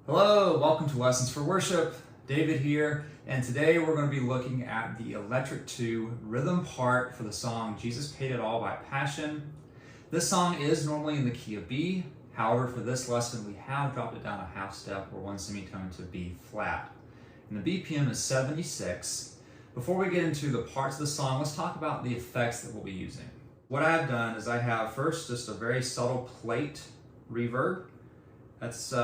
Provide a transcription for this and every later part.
Hello, welcome to Lessons for Worship. David here, and today we're going to be looking at the Electric 2 rhythm part for the song Jesus Paid It All by Passion. This song is normally in the key of B. However, for this lesson we have dropped it down a half step or one semitone to B flat. And the BPM is 76. Before we get into the parts of the song, let's talk about the effects that we'll be using. What I have done is I have first just a very subtle plate reverb. That's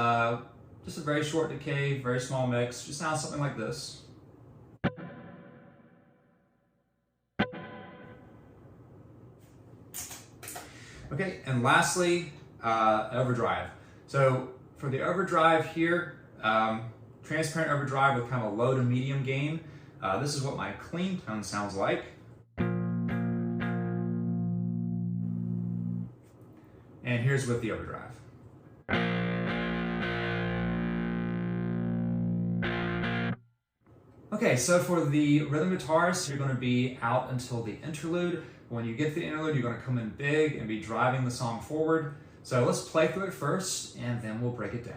just a very short decay, very small mix. Just sounds something like this. Okay, and lastly, overdrive. So for the overdrive here, transparent overdrive with kind of a low to medium gain. This is what my clean tone sounds like. And here's with the overdrive. Okay, so for the rhythm guitars, you're going to be out until the interlude. When you get to the interlude, you're going to come in big and be driving the song forward. So let's play through it first, and then we'll break it down.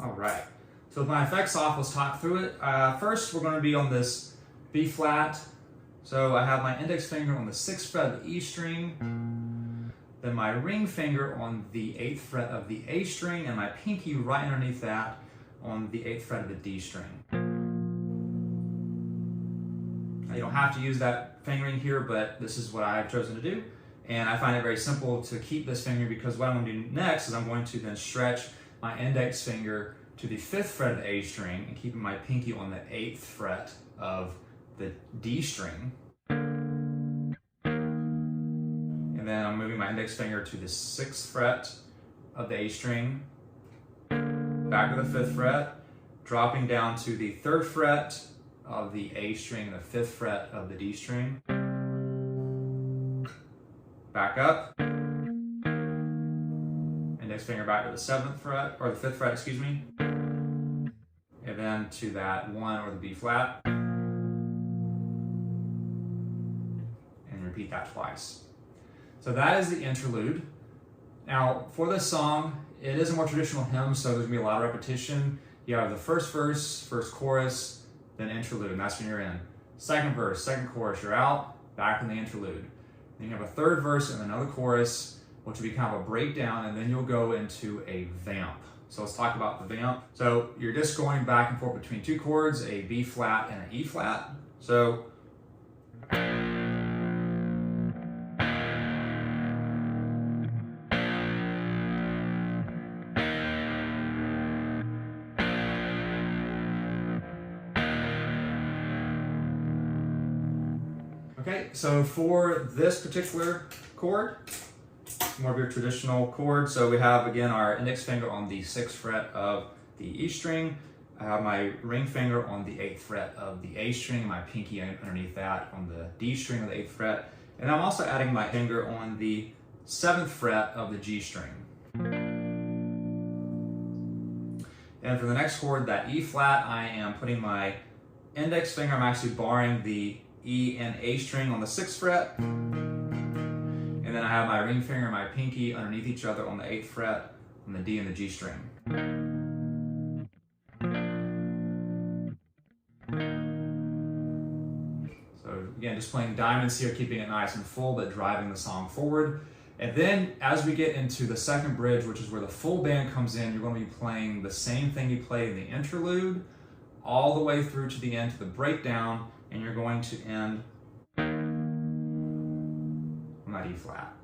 All right, so with my effects off, let's talk through it. First, we're going to be on this B flat. So I have my index finger on the 6th fret of the E string, then my ring finger on the 8th fret of the A string, and my pinky right underneath that on the 8th fret of the D string. Now, you don't have to use that fingering here, but this is what I've chosen to do. And I find it very simple to keep this finger because what I'm going to do next is I'm going to then stretch my index finger to the 5th fret of the A string and keeping my pinky on the 8th fret of the D string. And then I'm moving my index finger to the 6th fret of the A string, back to the 5th fret, dropping down to the 3rd fret of the A string and the 5th fret of the D string. Back up. Index finger back to the 7th fret, or the 5th fret, excuse me. And then to that 1 or the B flat. And repeat that twice. So that is the interlude. Now, for this song, it is a more traditional hymn, so there's gonna be a lot of repetition. You have the first verse, first chorus, then interlude, and that's when you're in. Second verse, second chorus, you're out, back in the interlude. Then you have a third verse and another chorus, which will be kind of a breakdown, and then you'll go into a vamp. So let's talk about the vamp. So you're just going back and forth between two chords, a B flat and an E flat. So okay, so for this particular chord, more of your traditional chord. So we have, again, our index finger on the 6th fret of the E string. I have my ring finger on the 8th fret of the A string, my pinky underneath that on the D string of the 8th fret. And I'm also adding my finger on the 7th fret of the G string. And for the next chord, that E flat, I am putting my index finger, I'm actually barring the E and A string on the 6th fret. And then I have my ring finger and my pinky underneath each other on the 8th fret on the D and the G string. So again, just playing diamonds here, keeping it nice and full, but driving the song forward. And then as we get into the second bridge, which is where the full band comes in, you're going to be playing the same thing you play in the interlude, all the way through to the end, to the breakdown, and you're going to end on that E flat.